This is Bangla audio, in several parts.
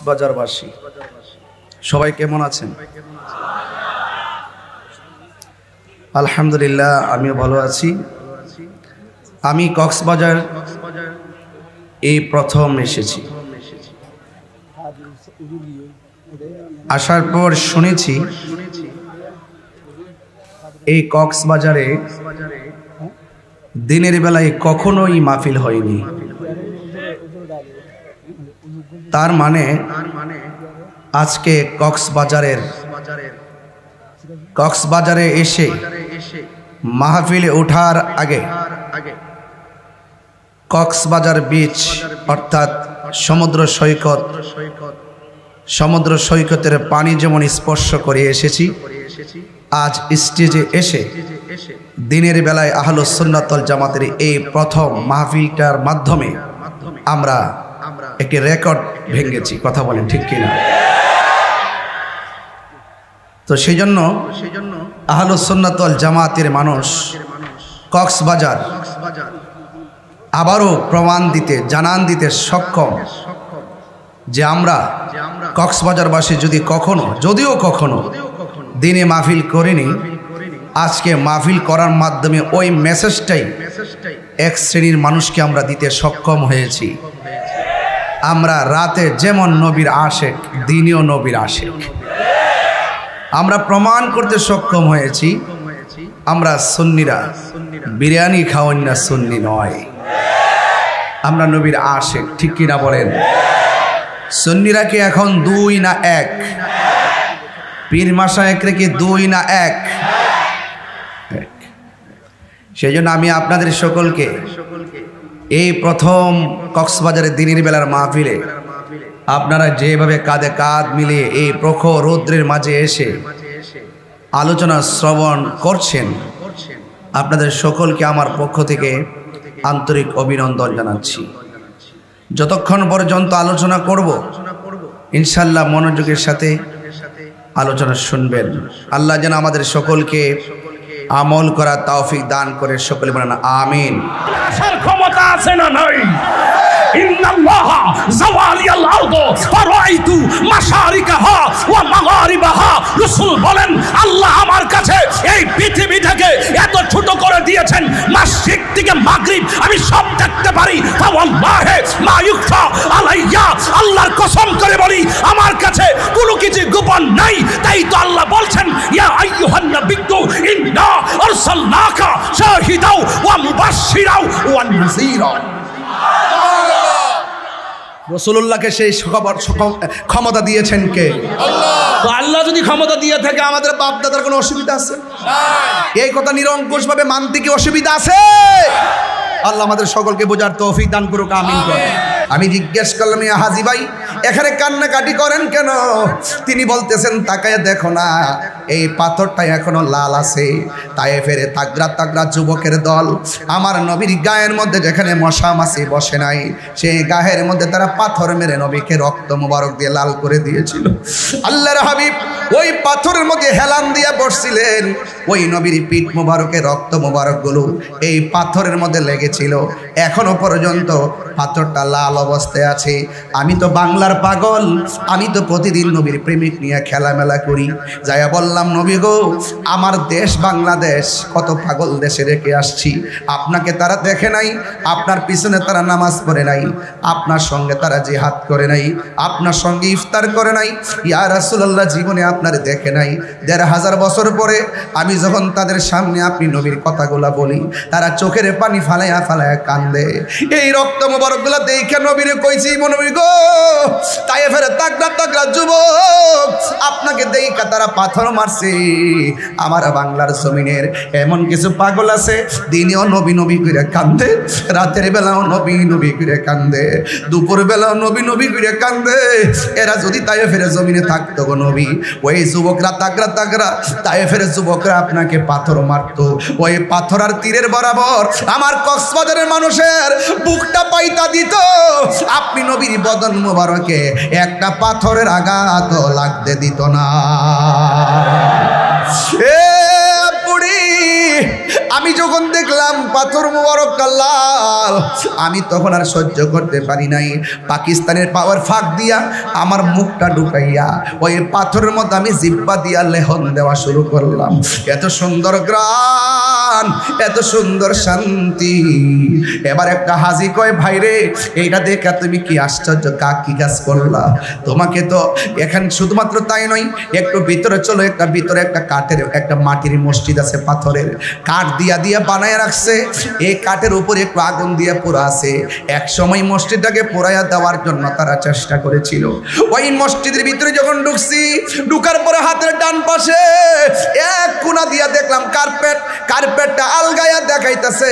কক্সবাজারবাসী সবাই কেমন আছেন? আলহামদুলিল্লাহ, আমিও ভালো আছি। আমি কক্সবাজার এই প্রথম এসেছি। আসার পর শুনেছি এই কক্সবাজারে দিনের বেলায় কখনোই মাহফিল হয়নি। তার মানে আজকে কক্সবাজারে এসে মাহফিলে ওঠার আগে কক্সবাজার বিচ অর্থাৎ সমুদ্র সৈকতের পানি যেমন স্পর্শ করে এসেছি, আজ স্টেজে এসে দিনের বেলায় আহলুস সুন্নাত ওয়াল জামাতের এই প্রথম মাহফিলটার মাধ্যমে আমরা একটি রেকর্ড ভেঙেছি। কথা বলেন ঠিক কিনা? তো সেই জন্য আহলুস সুন্নাত ওয়াল জামাতের মানুষ কক্সবাজার আবারও জানান দিতে সক্ষম যে আমরা কক্সবাজারবাসী যদিও কখনো দিনে মাহফিল করিনি, আজকে মাহফিল করার মাধ্যমে ওই মেসেজটাই এক শ্রেণীর মানুষকে আমরা দিতে সক্ষম হয়েছি। আমরা রাতে যেমন নবীর আশেক, দিনেও নবীর আশেক। আমরা প্রমাণ করতে সক্ষম হয়েছি আমরা সুন্নিরা বিরিয়ানি খাওয়ান না, সুন্নি নয়, আমরা নবীর আশেক। ঠিক কিনা বলেন? সুন্নিরা কি এখন দুই না এক? পীর মাশায়েখরা কি দুই না এক? সেই জন্য আমি আপনাদের সকলকে এই প্রথম কক্সবাজারের দিনের বেলার মাহফিলে আপনারা যেভাবে কাঁধে কাঁধ মিলিয়ে এই প্রখর রৌদ্রের মাঝে এসে আলোচনা শ্রবণ করছেন, আপনাদের সকলকে আমার পক্ষ থেকে আন্তরিক অভিনন্দন জানাচ্ছি। যতক্ষণ পর্যন্ত আলোচনা করব ইনশাল্লাহ মনোযোগের সাথে আলোচনা শুনবেন। আল্লাহ যেন আমাদের সকলকে আমল করা তৌফিক দান করে। সকলে বলেন আমিন। ক্ষমতা আছে না নাই? ইন্নাল্লাহা যাওয়ালিয়াল আরদ ফারাইতু মাশারিকাহা ওয়া মাগারিবাহা। রাসূল বলেন আল্লাহ আমার কাছে এই পৃথিবী থেকে এত ছোট করে দিয়েছেন, মাশরিক থেকে মাগরিব আমি সব দেখতে পারি। ফাওয়াল্লাহি মা ইউখফা আলাইয়া, আল্লাহর কসম করে বলি আমার কাছে কোনো কিছু গোপন নাই। তাই তো আল্লাহ বলছেন ইয়া আইয়ুহান নাবিয়্যু ইন্না আরসালনাকা শাহিদাও ওয়া মুবাশশিরাও ওয়া নাযীরা। রাসূলুল্লাহকে সেই ক্ষমতা দিয়েছেন কে? তো আল্লাহ যদি ক্ষমতা দিয়ে থাকে আমাদের বাপ দাদার কোনো অসুবিধা আছে? এই কথা নিরঙ্কুশ ভাবে মানতে কি অসুবিধা আছে? আল্লাহ আমাদের সকলকে বোঝার তৌফিক দান করুক, আমিন করে। আমি জিজ্ঞেস করলাম ইয়া হাজী ভাই এখানে কান্নাকাটি করেন কেন? তিনি বলতেছেন তাকায় দেখো না, এই পাথরটা এখনো লাল আছে। তায়েফের তাগড়া যুবকের দল আমার নবীর গায়ের মধ্যে যেখানে মশা মাছি বসে নাই, সেই গায়ের মধ্যে তারা পাথর মেরে নবীকে রক্ত মোবারক দিয়ে লাল করে দিয়েছিল। আল্লাহর হাবিব ওই পাথরের মধ্যে হেলান দিয়ে বসছিলেন, ওই নবীর পিঠ মোবারকের রক্ত মোবারকগুলো এই পাথরের মধ্যে লেগেছিল। এখনো পর্যন্ত পাথরটা লাল অবস্থায় আছে। আমি তো বাংলার পাগল, আমি তো প্রতিদিন নবীর প্রেমিক নিয়ে খেলামেলা করি। যাইয়া বললাম নবী গো, আমার দেশ বাংলাদেশ কত পাগল দেশে রেখে আসছি, আপনাকে তারা দেখে নাই, আপনার পিছনে তারা নামাজ পড়ে নাই, আপনার সঙ্গে তারা জিহাদ করে নাই, আপনার সঙ্গে ইফতার করে নাই। ইয়া রাসূলুল্লাহ জীবনে আপনার দেখে নাই। ১৫০০ বছর পরে আমি যখন তাদের সামনে আপনি নবীর কথাগুলা বলি, তারা চোখের পানি ফালাইয়া কান্দে। এই রক্ত মোবারকগুলা দেখে নবীরে কইছি নবী গো, তায়েফের তাগড়া যুবক আপনাকে দেখা তারা পাথর মারছে। আমার বাংলার জমিনের এমন কিছু পাগল আছে, দিনেও নবী নবী করে কান্দে, রাতের বেলাও নবী নবী করে কান্দে, দুপুর বেলাও নবী নবী করে কান্দে। এরা যদি তায়েফের জমিনে থাকতো গো নবী, ওই যুবকরা তাগড়া তায়েফের যুবকরা আপনাকে পাথর মারতো। ওই পাথর আর তীরের বরাবর আমার কক্সবাজারের মানুষের বুকটা পাইতা দিত। আপনি নবীর বদন মোবারকে একটা পাথরের আঘাত লাগতে দিত না। এ বুড়ি আমি যখন দেখলাম পাথর মোবারক লাল, আমি তখন আর সহ্য করতে পারি নাই। পাকিস্তানের পাওয়ার ফাঁক দিয়া আমার মুখটা ঢুকাইয়া ওই পাথরের মধ্যে আমি জিব্বা দিয়া লেহন দেওয়া শুরু করলাম। এত সুন্দর গ্রান, এত সুন্দর শান্তি। এবার একটা হাজি কয়, ভাইরে এইটা দেখা তুমি কি আশ্চর্য কি কাজ করলা? তোমাকে তো এখানে শুধুমাত্র তাই নয়, একটু ভিতরে চলো, একটা ভিতরে একটা কাঠের একটা মাটির মসজিদ আছে, পাথরের কাঠ দিয়া দিয়া বানায় রাখছে। এই কাঠের উপরে একটু আগুন দিয়ে পোড়া আছে। এক সময় মসজিদটাকে পোড়াইয়া দেওয়ার জন্য তারা চেষ্টা করেছিল। ওই মসজিদের ভিতরে যখন ঢুকছি, ঢুকার পরে হাতের ডান পাশে এক কোণা দিয়া দেখলাম কার্পেট। কার্পেটটা আলগায়া দেখাইতেছে।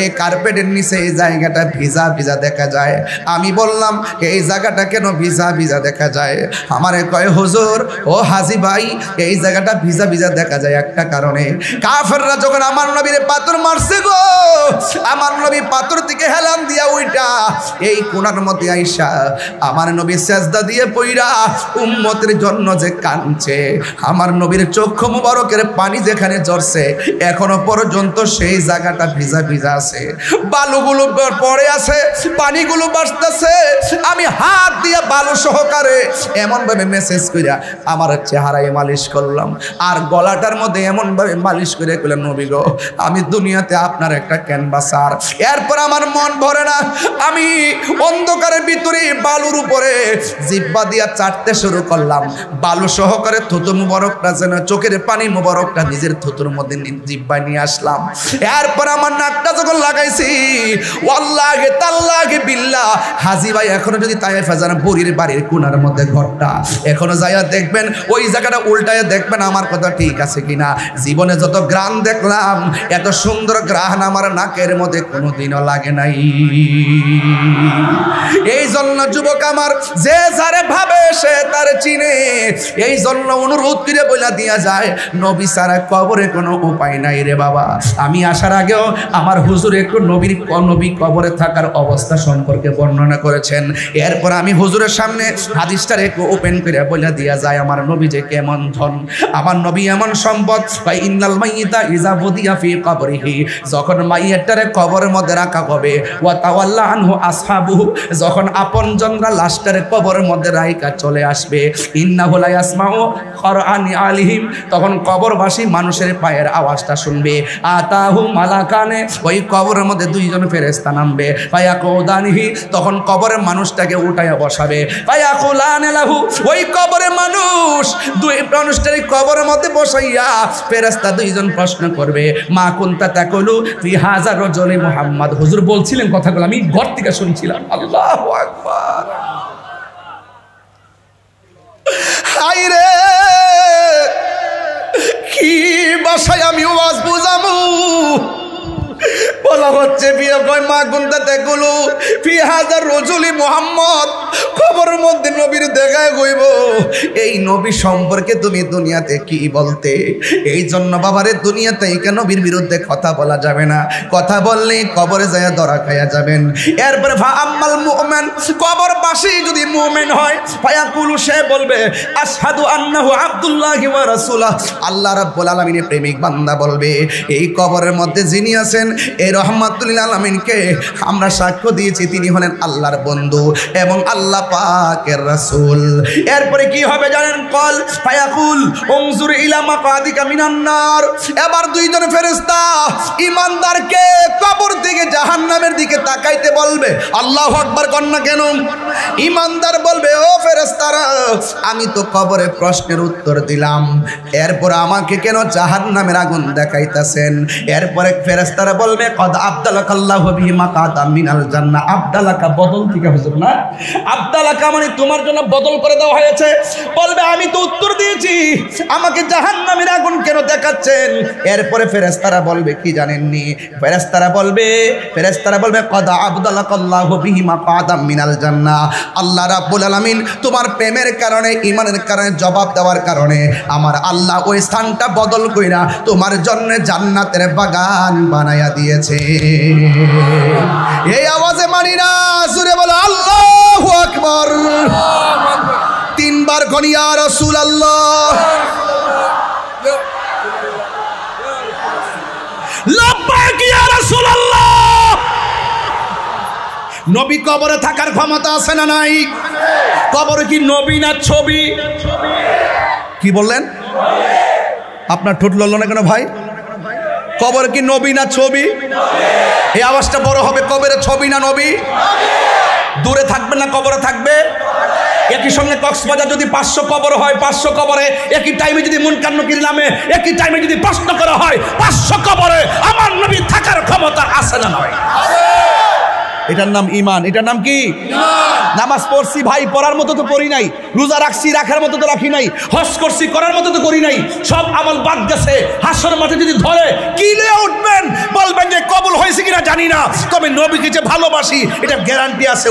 এই কার্পেটের নিচে এই জায়গাটা ভিজা ভিজা দেখা যায়। আমি বললাম, এই জায়গাটা কেন ভিজা ভিজা দেখা যায়? আমারে কয়, হুজুর ও হাজি ভাই, এই জায়গাটা ভিজা ভিজা দেখা যায় একটা কারণে। কাফেররা যখন আমার নবীরে পাথর মারছে গো, আমার নবী পাথর থেকে হেলান দিয়া উইটা এই কোণার মধ্যে আইসা আমার নবী সেজদা দিয়ে পইরা উম্মতের জন্য যে কাঁদছে, আমার নবীর চক্ষু মুবারকের পানি যেখানে ঝরছে এখনো পর্যন্ত সেই জায়গাটা ভিজা ভিজা আছে। বালুগুলো পড়ে আছে, পানিগুলো বাসতেছে। আমি হাত দিয়ে বালু সহকারে এমন ভাবে মেসেজ কইরা আমার চেহারায় মালিশ করলাম, আর গলাটার মধ্যে এমন ভাবে মালিশ করে কইলাম, নবী গো, আমি দুনিয়াতে আপনার একটা ক্যানভাসার। এরপর আমার মন ভরে না, আমি অন্ধকারের ভিতরে বালুর উপরে জিব্বা দিয়া চাটতে শুরু করলাম। বালু সহকারে থুতু মুবারকটা যেন চোখের পানি মুবারকটা নিজের থুতুর মধ্যে জিব্বায় নিয়ে আসলাম। এরপর আমার নাকটা যখন লাগাইছি, ওয়াল্লাহি তাল্লাহি বিল্লাহ, হাজী ভাই এখনো যদি তায়েফে যান, বুড়ির বাড়ির কোণার মধ্যে ঘরটা এখনো যাইয়া দেখবেন, ওই জায়গাটা উল্টায় দেখবেন আমার কথা ঠিক আছে কিনা। জীবনে যত গ্রান দেখলাম, এত সুন্দর গ্রান আমার নাকের মধ্যে কোনোদিনও লাগে নাই। এই জন্য যুবক আমার, যে যারে ভাবে সে তার চিনে। এই জন্য অনুরোধ করে বইলা দিয়া যায়, নবী ছাড়া কবরে কোনো উপায় নাই রে বাবা। আমি আসার আগেও আমার হুজুর একটু নবী কবরে থাকার অবস্থা সম্পর্কে বর্ণনা করেছেন। এরপর আমি হুজুরের সামনে হাদিসটার একটু ওপেন করে বইলা দিয়া যায়, আমার নবী যে কেমন ধন, আমার নবী এমন সম্পদ। ভাই ইন্নাল মাইয়িতা ইযা বুদিয়া ফি কবরিহি, যখন মাইয়াটারে কবরের মধ্যে রাখা হবে, ওয়া তাওয়াল্লা আনহু আসহাবুহু, যখন আপনজনরা লাশটারে কবরের মধ্যে রাইকা চলে আসবে, ইন্নাহু লা ইয়াসমাউ খরআনি আলিহিম, তখন কবরবাসী মানুষের পায়ের আওয়াজটা শুনবে। আতাহু মালাকানে, ওই কবরের মধ্যে দুইজন ফেরেশতা নামবে। ফায়াকুদানিহি, তখন কবরের মানুষটাকে উঠাইয়া বসাবে। ফায়াকুলানে লাহু, ওই কবরের মানুষ দুই মানুষটারে কবরের মধ্যে বসাইয়া ফেরেশতা দুইজন প্রশ্ন করবে, মা কুনতা তাকুলু ফি হাযা রাজুলি মুহাম্মদ। হুজুর বলছিলেন কথাগুলো, আমি ঘর থেকে শুনছিলাম। আল্লাহু আকবার। হায়রে, কি ভাষায় আমি ওয়াজ বুঝামু? বলা হচ্ছে মা কুনতা তাকুলু ফি হাযা রাজুলি মুহাম্মদ, কবরের মধ্যে নবীর দেখায় হইব। এই নবী সম্পর্কে তুমি দুনিয়াতে কি বলতে? এই জন্য বাবারে, দুনিয়াতে কেন নবীর বিরুদ্ধে কথা বলা যাবে না। কথা বললে কবরে যায় ধরা খাইয়া যাবেন। এরপরে আম্মাল মুমিন, কবরবাসী যদি মুমিন হয়, ফায়াকুলু, সে বলবে আশহাদু আন্নাহু আব্দুল্লাহি ওয়া রাসূলুহু, আল্লাহ রাব্বুল আলামিনের প্রেমিক বান্দা বলবে, এই কবরের মধ্যে যিনি আছেন এই রহমাতুল আলামিনকে আমরা সাক্ষ্য দিয়েছি তিনি হলেন আল্লাহর বন্ধু এবং আল্লাহ পাকের রাসূল। এরপরে কি হবে জানেন? কল ফায়াকুল উনজুর ইলা মাকাদিকা মিনান নার, এবার দুইজন ফেরেশতা ঈমানদারকে কবর থেকে জাহান্নামের দিকে তাকাইতে বলবে। আল্লাহু আকবার কন্না কেন? ঈমানদার বলবে, ও ফেরেশতারা, আমি তো কবরে প্রশ্নের উত্তর দিলাম, এরপর আমাকে কেন জাহান্নামের আগুন দেখাইতেছেন? এরপরে ফেরেশতারা বলবে, কদ আবদালাকাল্লাহু বিহি মাকাদাম মিনাল জান্নাহ। আবদালাকা বদল থেকে, হুজুর না, আবদালাকা মানে তোমার জন্য বদল করে দেওয়া হয়েছে। বলবে, আমি তো উত্তর দিয়েছি, আমাকে জাহান্নামের আগুন কেন দেখাচ্ছেন? এরপরে ফেরেশতারা বলবে কি জানেননি? ফেরেশতারা বলবে কদ আবদালাকাল্লাহু বিহি মাকাদাম মিনাল জান্নাহ। আল্লাহ রাব্বুল আলামিন তোমার প্রেমের কারণে, ঈমানের কারণে, জবাব দেওয়ার কারণে আমার আল্লাহ ওই স্থানটা বদল কইরা তোমার জন্য জান্নাতের বাগান বানায়া দিয়েছে। এই আওয়াজে মানি না, জোরে বলো আল্লাহু আকবার। তিনবার কোন ইয়া রাসূলুল্লাহ, নবী কবরে থাকার ক্ষমতা আছে না নাই? কবরে কি নবী না ছবি? কি বললেন? আপনার ঠোঁট লড়ল না কেন ভাই? কবরে কি নবী না ছবি? এই আওয়াজটা বড় হবে, কবরে ছবি না নবী? দূরে থাকবে না কবরে থাকবে? একই সঙ্গে কক্সবাজার যদি 500 কবর হয়, 500 কবরে একই টাইমে যদি মুনকার নকির নামে একই টাইমে যদি প্রশ্ন করা হয়, 500 কবরে আমার নবী থাকার ক্ষমতা আছে না নয়? এটার নাম ঈমান। এটার নাম কি? নামাজ পড়ছি ভাই, পড়ার মতো তো পড়ি নাই। রোজা রাখছি, রাখার মতো তো রাখি নাই। হজ করছি, করার মতো তো করি নাই। সব আমল বাদ গেছে। হাসর মাঠে যদি ধরে কিলে উঠবেন, বলবেন যে কবুল হয়েছে কিনা জানি না, তবে নবীকে যে ভালোবাসি এটা গ্যারান্টি আছে।